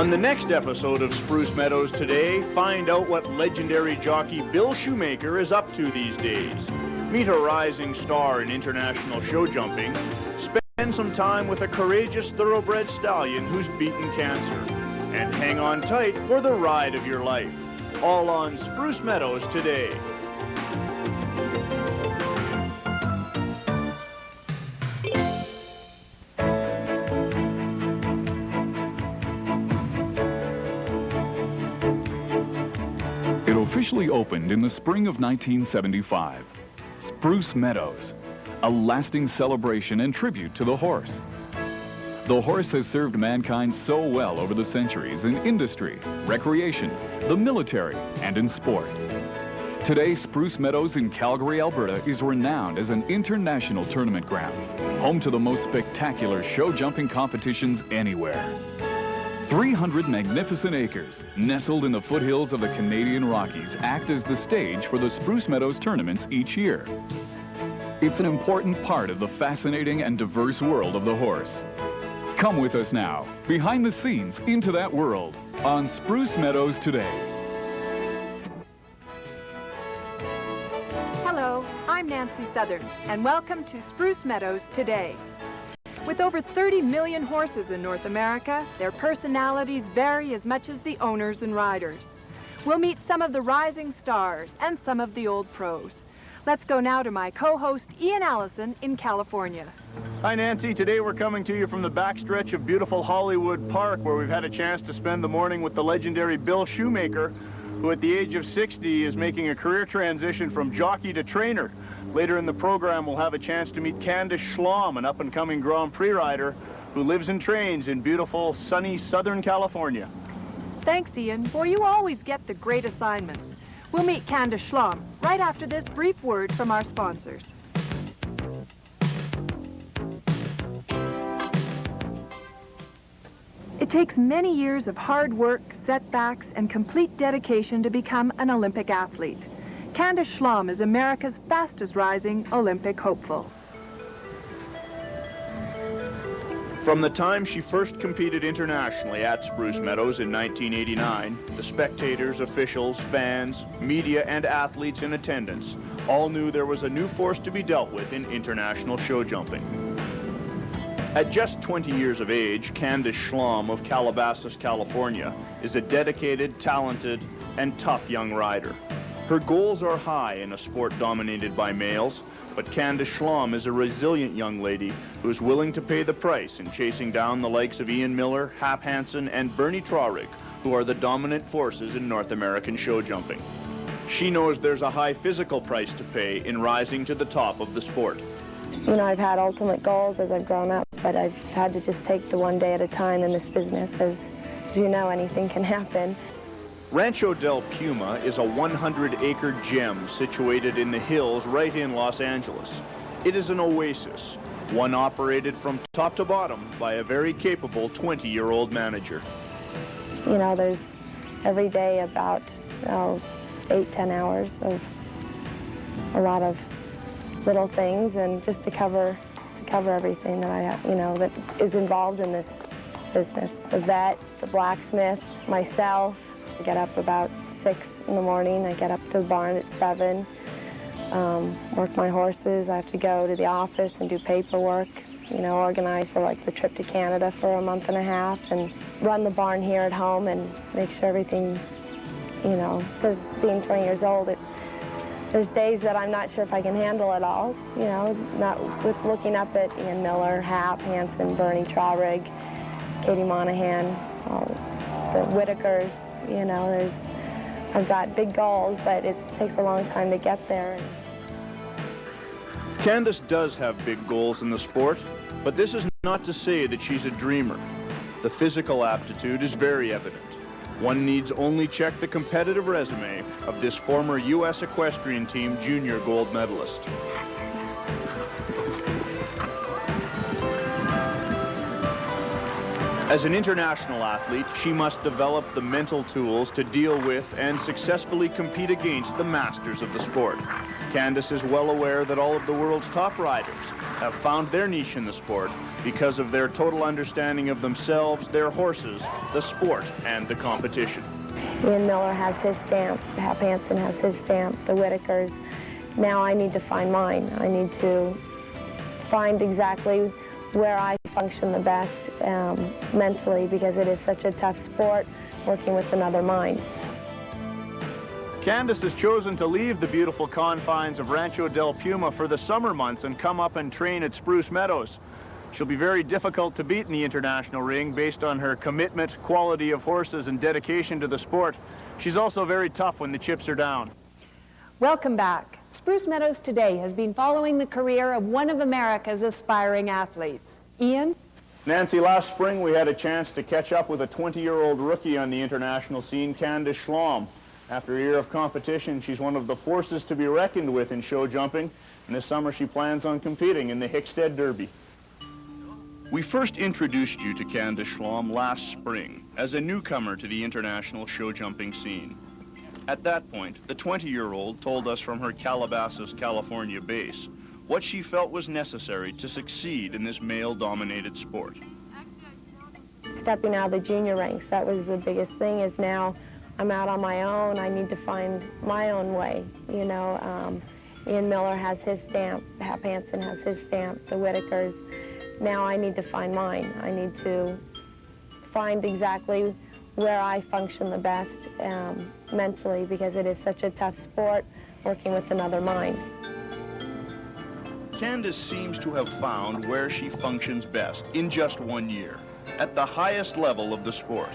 On the next episode of Spruce Meadows Today, find out what legendary jockey Bill Shoemaker is up to these days. Meet a rising star in international show jumping. Spend some time with a courageous thoroughbred stallion who's beaten cancer. And hang on tight for the ride of your life. All on Spruce Meadows Today. It officially opened in the spring of 1975. Spruce Meadows, a lasting celebration and tribute to the horse. The horse has served mankind so well over the centuries in industry, recreation, the military, and in sport. Today, Spruce Meadows in Calgary, Alberta is renowned as an international tournament grounds, home to the most spectacular show jumping competitions anywhere. 300 magnificent acres, nestled in the foothills of the Canadian Rockies, act as the stage for the Spruce Meadows tournaments each year. It's an important part of the fascinating and diverse world of the horse. Come with us now, behind the scenes into that world, on Spruce Meadows Today. Hello, I'm Nancy Southern, and welcome to Spruce Meadows Today. With over 30 million horses in North America, their personalities vary as much as the owners and riders. We'll meet some of the rising stars and some of the old pros. Let's go now to my co-host Ian Allison in California. Hi Nancy, today we're coming to you from the backstretch of beautiful Hollywood Park, where we've had a chance to spend the morning with the legendary Bill Shoemaker, who at the age of 60 is making a career transition from jockey to trainer. Later in the program, we'll have a chance to meet Candice Schlom, an up-and-coming Grand Prix rider who lives and trains in beautiful, sunny Southern California. Thanks, Ian. Boy, you always get the great assignments. We'll meet Candice Schlom right after this brief word from our sponsors. It takes many years of hard work, setbacks, and complete dedication to become an Olympic athlete. Candice Schlom is America's fastest rising Olympic hopeful. From the time she first competed internationally at Spruce Meadows in 1989, the spectators, officials, fans, media, and athletes in attendance all knew there was a new force to be dealt with in international show jumping. At just 20 years of age, Candice Schlom of Calabasas, California, is a dedicated, talented, and tough young rider. Her goals are high in a sport dominated by males, but Candice Schlom is a resilient young lady who is willing to pay the price in chasing down the likes of Ian Miller, Hap Hansen, and Bernie Traurig, who are the dominant forces in North American show jumping. She knows there's a high physical price to pay in rising to the top of the sport. You know, I've had ultimate goals as I've grown up, but I've had to just take the one day at a time in this business. As you know, anything can happen. Rancho del Puma is a 100-acre gem situated in the hills right in Los Angeles. It is an oasis, one operated from top to bottom by a very capable 20-year-old manager. You know, there's every day about 8-10 hours of a lot of little things, and just to cover everything that that is involved in this business. The vet, the blacksmith, myself. I get up about 6 in the morning. I get up to the barn at 7, work my horses. I have to go to the office and do paperwork, organize for like the trip to Canada for a month and a half, and run the barn here at home and make sure everything's, because being 20 years old, there's days that I'm not sure if I can handle it all, not with looking up at Ian Miller, Hap, Hansen, Bernie Traurig, Katie Monahan, the Whitakers. I've got big goals, but it takes a long time to get there. Candice does have big goals in the sport, but this is not to say that she's a dreamer. The physical aptitude is very evident. One needs only check the competitive resume of this former U.S. equestrian team junior gold medalist. As an international athlete, she must develop the mental tools to deal with and successfully compete against the masters of the sport. Candice is well aware that all of the world's top riders have found their niche in the sport because of their total understanding of themselves, their horses, the sport, and the competition. Ian Miller has his stamp, Hap Hansen has his stamp, the Whitakers. Now I need to find mine. I need to find exactly where I function the best mentally, because it is such a tough sport working with another mind. Candice has chosen to leave the beautiful confines of Rancho del Puma for the summer months and come up and train at Spruce Meadows. She'll be very difficult to beat in the international ring based on her commitment, quality of horses, and dedication to the sport. She's also very tough when the chips are down. Welcome back. Spruce Meadows Today has been following the career of one of America's aspiring athletes. Ian? Nancy, last spring we had a chance to catch up with a 20-year-old rookie on the international scene, Candice Schlom. After a year of competition, she's one of the forces to be reckoned with in show jumping, and this summer she plans on competing in the Hickstead Derby. We first introduced you to Candice Schlom last spring as a newcomer to the international show jumping scene. At that point, the 20-year-old told us from her Calabasas, California base what she felt was necessary to succeed in this male-dominated sport. Stepping out of the junior ranks, that was the biggest thing. Is now I'm out on my own. I need to find my own way. You know, Ian Miller has his stamp, Hap Hansen has his stamp, the Whitakers. Now I need to find mine. I need to find exactly where I function the best mentally, because it is such a tough sport working with another mind. Candice seems to have found where she functions best in just 1 year, at the highest level of the sport.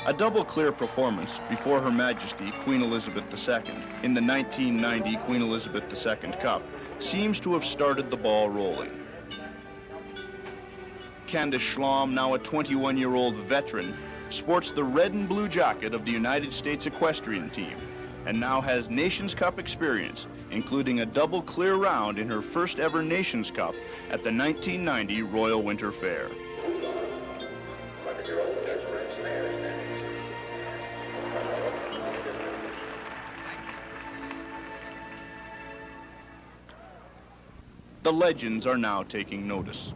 A double clear performance before Her Majesty Queen Elizabeth II in the 1990 Queen Elizabeth II Cup seems to have started the ball rolling. Candice Schlom, now a 21-year-old veteran, sports the red and blue jacket of the United States Equestrian Team and now has Nations Cup experience, including a double clear round in her first ever Nations Cup at the 1990 Royal Winter Fair. The legends are now taking notice.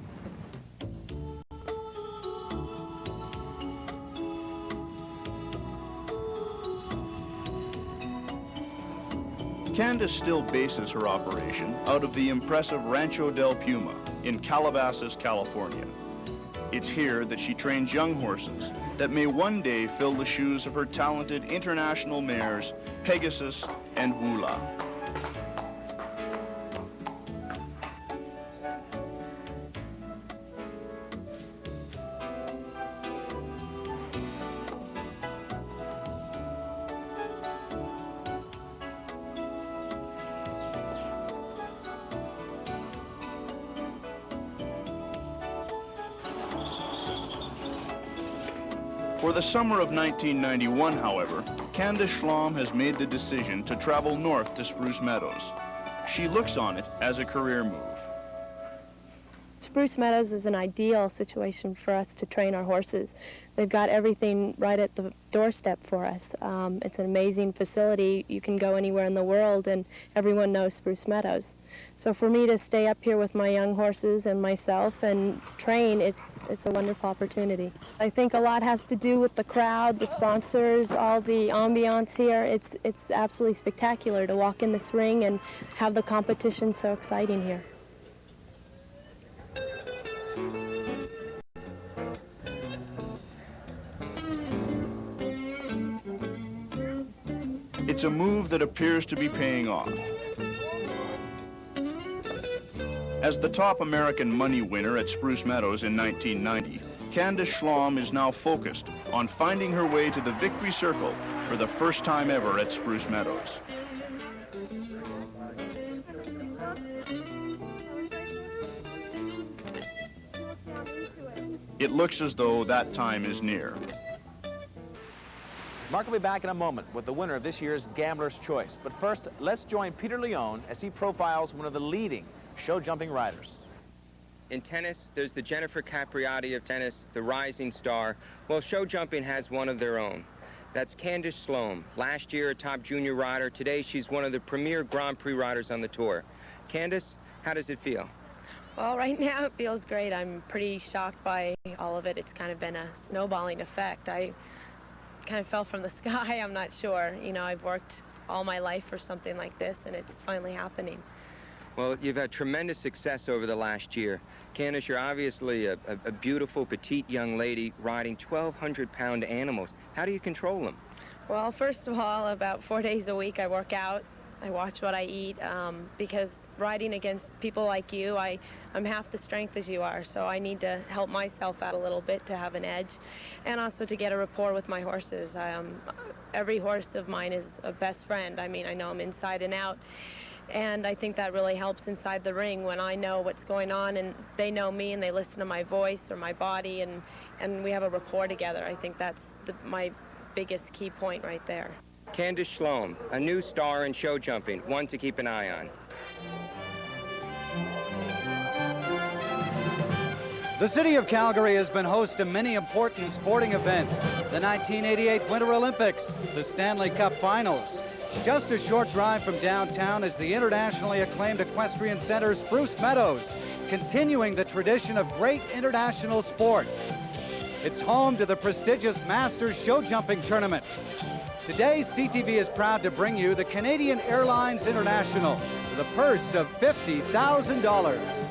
Candice still bases her operation out of the impressive Rancho del Puma in Calabasas, California. It's here that she trains young horses that may one day fill the shoes of her talented international mares, Pegasus and Woola. For the summer of 1991, however, Candice Schlom has made the decision to travel north to Spruce Meadows. She looks on it as a career move. Spruce Meadows is an ideal situation for us to train our horses. They've got everything right at the doorstep for us. It's an amazing facility. You can go anywhere in the world and everyone knows Spruce Meadows. So for me to stay up here with my young horses and myself and train, it's a wonderful opportunity. I think a lot has to do with the crowd, the sponsors, all the ambiance here. It's absolutely spectacular to walk in this ring and have the competition so exciting here. It's a move that appears to be paying off. As the top American money winner at Spruce Meadows in 1990, Candice Schlom is now focused on finding her way to the victory circle for the first time ever at Spruce Meadows. It looks as though that time is near. Mark will be back in a moment with the winner of this year's Gambler's Choice. But first, let's join Peter Leone as he profiles one of the leading show jumping riders. In tennis, there's the Jennifer Capriati of tennis, the rising star. Well, show jumping has one of their own. That's Candice Schlom. Last year, a top junior rider. Today, she's one of the premier Grand Prix riders on the tour. Candice, how does it feel? Well, right now it feels great. I'm pretty shocked by all of it. It's kind of been a snowballing effect. I kind of fell from the sky, I'm not sure. You know, I've worked all my life for something like this, and it's finally happening. Well, you've had tremendous success over the last year. Candice, you're obviously a beautiful, petite young lady riding 1,200-pound animals. How do you control them? Well, first of all, about 4 days a week I work out. I watch what I eat because riding against people like you, I'm half the strength as you are, so I need to help myself out a little bit to have an edge and also to get a rapport with my horses. Every horse of mine is a best friend. I mean, I know them inside and out, and I think that really helps inside the ring when I know what's going on and they know me and they listen to my voice or my body, and we have a rapport together. I think that's my biggest key point right there. Candice Schlom, a new star in show jumping, one to keep an eye on. The city of Calgary has been host to many important sporting events. The 1988 Winter Olympics, the Stanley Cup Finals. Just a short drive from downtown is the internationally acclaimed equestrian center Spruce Meadows, continuing the tradition of great international sport. It's home to the prestigious Masters show jumping tournament. Today, CTV is proud to bring you the Canadian Airlines International with a purse of $50,000.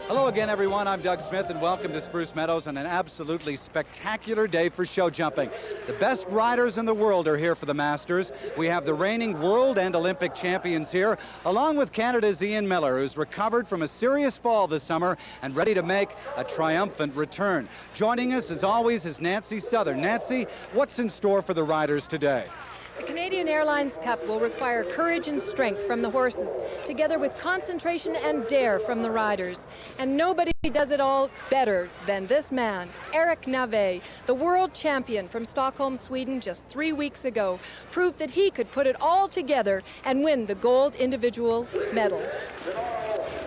Hello again, everyone. I'm Doug Smith, and welcome to Spruce Meadows on an absolutely spectacular day for show jumping. The best riders in the world are here for the Masters. We have the reigning world and Olympic champions here, along with Canada's Ian Miller, who's recovered from a serious fall this summer and ready to make a triumphant return. Joining us, as always, is Nancy Southern. Nancy, what's in store for the riders today? The Canadian Airlines Cup will require courage and strength from the horses, together with concentration and dare from the riders. And nobody does it all better than this man, Eric Nave, the world champion from Stockholm, Sweden, just 3 weeks ago, proved that he could put it all together and win the gold individual medal.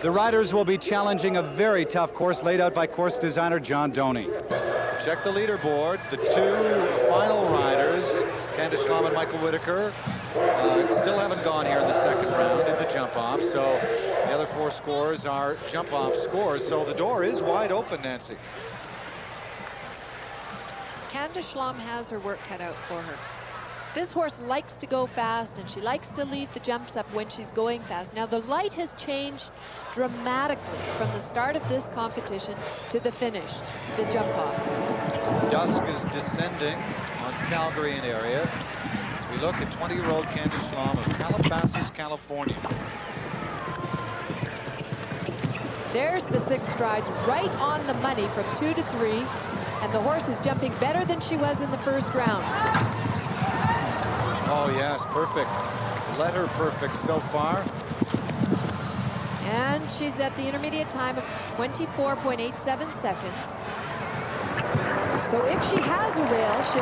The riders will be challenging a very tough course laid out by course designer John Doney. Check the leaderboard. The two final riders, Candice Schlom and Michael Whitaker, still haven't gone here in the second round in the jump-off, so the other four scores are jump-off scores, so the door is wide open, Nancy. Candice Schlom has her work cut out for her. This horse likes to go fast, and she likes to lead the jumps up when she's going fast. Now, the light has changed dramatically from the start of this competition to the finish, the jump-off. Dusk is descending on Calgary and area as we look at 20-year-old Candice Schlom of Calabasas, California. There's the 6 strides right on the money from 2 to 3, and the horse is jumping better than she was in the first round. Oh, yes, perfect. Let her perfect so far. And she's at the intermediate time of 24.87 seconds. So if she has a rail, she'll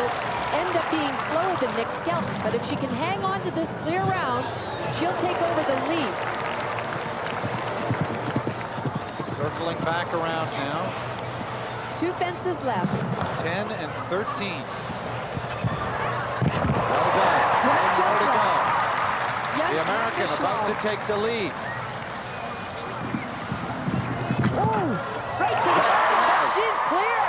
end up being slower than Nick Skelton. But if she can hang on to this clear round, she'll take over the lead. Circling back around now. 2 fences left. 10 and 13. Well done. Good More to go. left. Young The American Candice about Schlom. to take the lead. Oh, right to the but she's clear.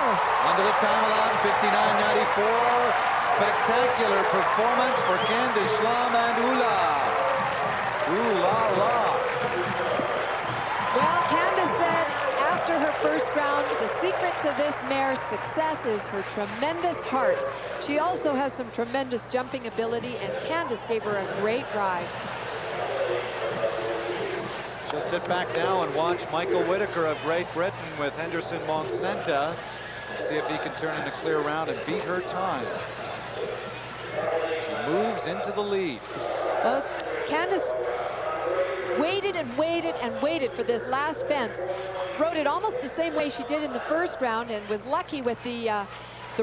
Under the time allowed, 59.94. Spectacular performance for Candice Schlom and ooh la la. Well, Candice said after her first round, the secret to this mare's success is her tremendous heart. She also has some tremendous jumping ability, and Candice gave her a great ride. She'll sit back now and watch Michael Whitaker of Great Britain with Henderson Monsenta. See if he can turn in a clear round and beat her time. She moves into the lead. Well, Candice waited and waited and waited for this last fence. Rode it almost the same way she did in the first round and was lucky with the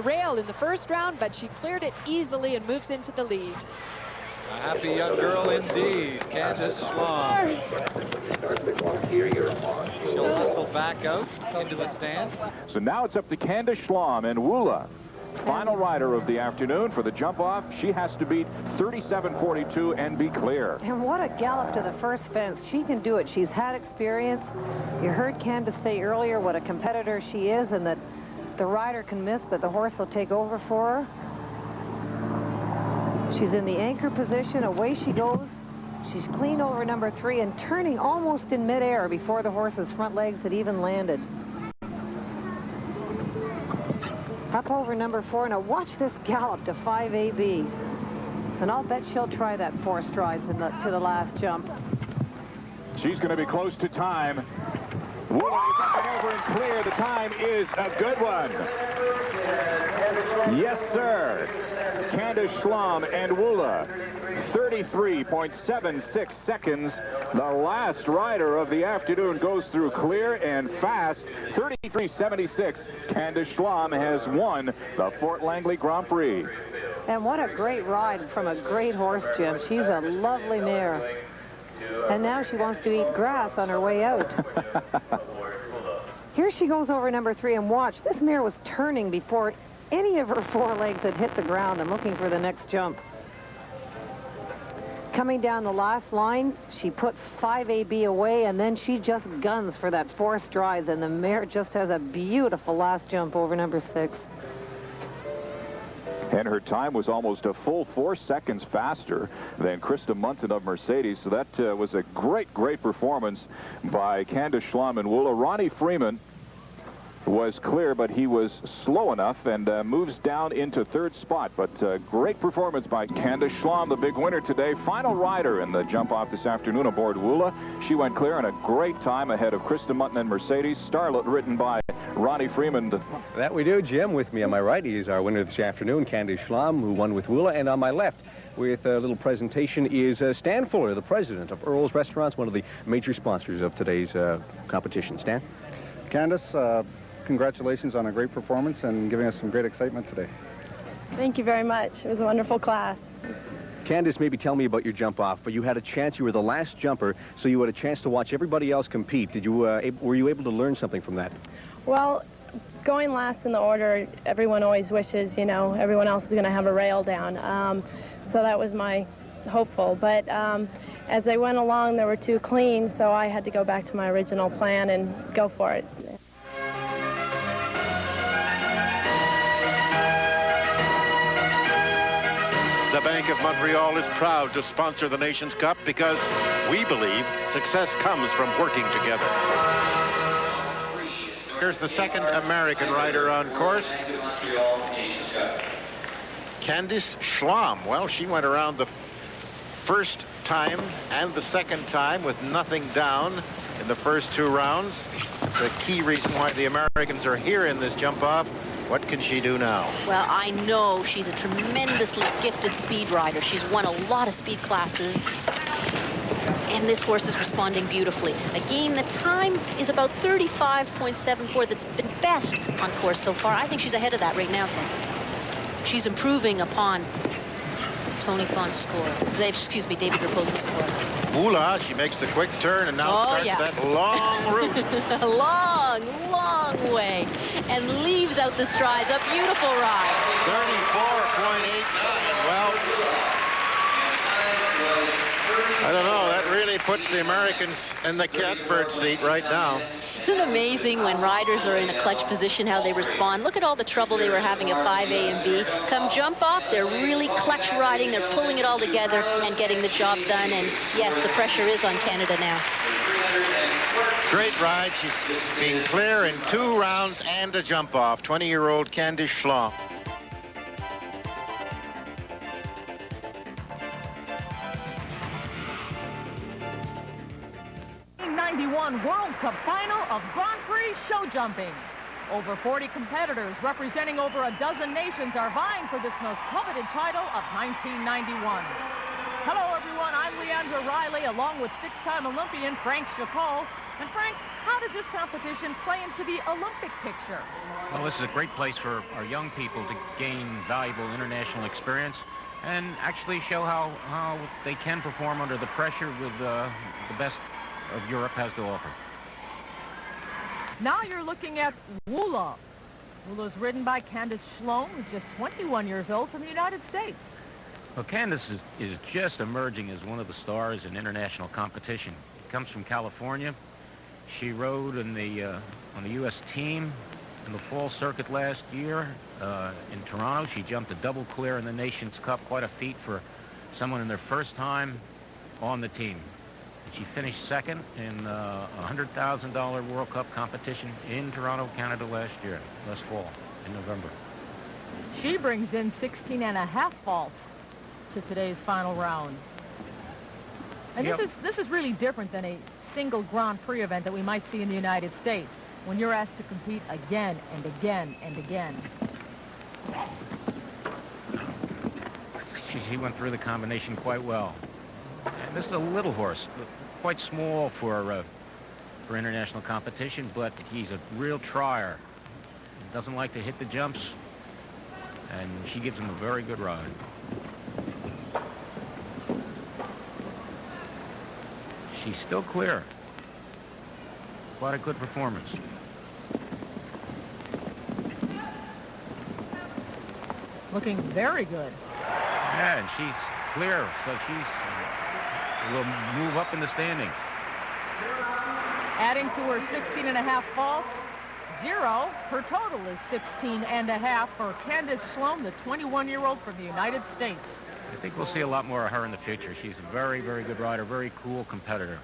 rail in the first round, but she cleared it easily and moves into the lead. A happy young girl indeed, Candice Schlom. She'll hustle back out into the stands. So now it's up to Candice Schlom and Woola. Final rider of the afternoon for the jump off. She has to beat 37.42 and be clear. And what a gallop to the first fence. She can do it. She's had experience. You heard Candice say earlier what a competitor she is and that the rider can miss, but the horse will take over for her. She's in the anchor position. Away she goes. She's clean over number 3 and turning almost in midair before the horse's front legs had even landed. Up over number 4. Now watch this gallop to 5AB. And I'll bet she'll try that 4 strides to the last jump. She's going to be close to time. Woola is up and over and clear. The time is a good one. Yes, sir. Candice Schlom and Woola. 33.76 seconds. The last rider of the afternoon goes through clear and fast. 33.76. Candice Schlom has won the Fort Langley Grand Prix. And what a great ride from a great horse, Jim. She's a lovely mare. And now she wants to eat grass on her way out. Here she goes over number 3, and watch. This mare was turning before any of her 4 legs had hit the ground and looking for the next jump. Coming down the last line, she puts 5AB away, and then she just guns for that 4 strides, and the mare just has a beautiful last jump over number 6. And her time was almost a full 4 seconds faster than Krista Munson of Mercedes. So that was a great performance by Candice Schlom and Woola. Ronnie Freeman was clear, but he was slow enough and moves down into 3rd spot. But great performance by Candice Schlom, the big winner today. Final rider in the jump off this afternoon aboard Woola. She went clear in a great time ahead of Krista Munton and Mercedes. Starlet written by Ronnie Freeman. That we do, Jim. With me on my right is our winner this afternoon, Candice Schlom, who won with Woola. And on my left, with a little presentation, is Stan Fuller, the president of Earl's Restaurants, one of the major sponsors of today's competition. Stan? Candice, congratulations on a great performance and giving us some great excitement today. Thank you very much. It was a wonderful class. Candice, maybe tell me about your jump off. But you had a chance. You were the last jumper, so you had a chance to watch everybody else compete. Did you were you able to learn something from that? Well, going last in the order, everyone always wishes, you know, everyone else is going to have a rail down. So that was my hopeful. But as they went along, they were too clean, so I had to go back to my original plan and go for it. The Bank of Montreal is proud to sponsor the Nations Cup because we believe success comes from working together. Here's the second American rider on course, Candice Schlom. Well, she went around the first time and the second time with nothing down in the first 2 rounds. The key reason why the Americans are here in this jump-off. What can she do now? Well, I know she's a tremendously gifted speed rider. She's won a lot of speed classes, and this horse is responding beautifully. Again, the time is about 35.74. That's been best on course so far. I think she's ahead of that right now, Tim. She's improving upon Tony Font's score. Excuse me, David Raposa's score. Woola, she makes the quick turn and now starts that long route. A long, long way, and leaves out the strides. A beautiful ride. 34.89. Well, I don't know. That really puts the Americans in the catbird seat right now. Isn't it amazing when riders are in a clutch position how they respond? Look at all the trouble they were having at 5A and B. Come jump off, they're really clutch riding, they're pulling it all together and getting the job done. And yes, the pressure is on Canada now. Great ride. She's being clear in 2 rounds and a jump off. 20-year-old Candice Schlom. 1991 World Cup final of Grand Prix show jumping. Over 40 competitors representing over a dozen nations are vying for this most coveted title of 1991. Hello, everyone. I'm Leandra Riley, along with 6-time Olympian Frank Chacol. And Frank, how does this competition play into the Olympic picture? Well, this is a great place for our young people to gain valuable international experience and actually show how they can perform under the pressure with the best of Europe has to offer. Now you're looking at Wula. Wula's ridden by Candice Schlom, who's just 21 years old, from the United States. Well, Candice is just emerging as one of the stars in international competition. Comes from California. She rode in on the U.S. team in the fall circuit last year in Toronto. She jumped a double clear in the Nations Cup, quite a feat for someone in their first time on the team. She finished second in a $100,000 World Cup competition in Toronto, Canada last fall, in November. She brings in 16.5 faults to today's final round. And Yep. this is really different than a single Grand Prix event that we might see in the United States, when you're asked to compete again and again and again. She went through the combination quite well. And this is a little horse, quite small for international competition, but he's a real trier. Doesn't like to hit the jumps, and she gives him a very good ride. She's still clear. Quite a good performance. Looking very good. Yeah, and she's clear, so will move up in the standings. Adding to her 16.5 faults, 0, her total is 16.5 for Candice Schlom, the 21-year-old from the United States. I think we'll see a lot more of her in the future. She's a very, very good rider, very cool competitor.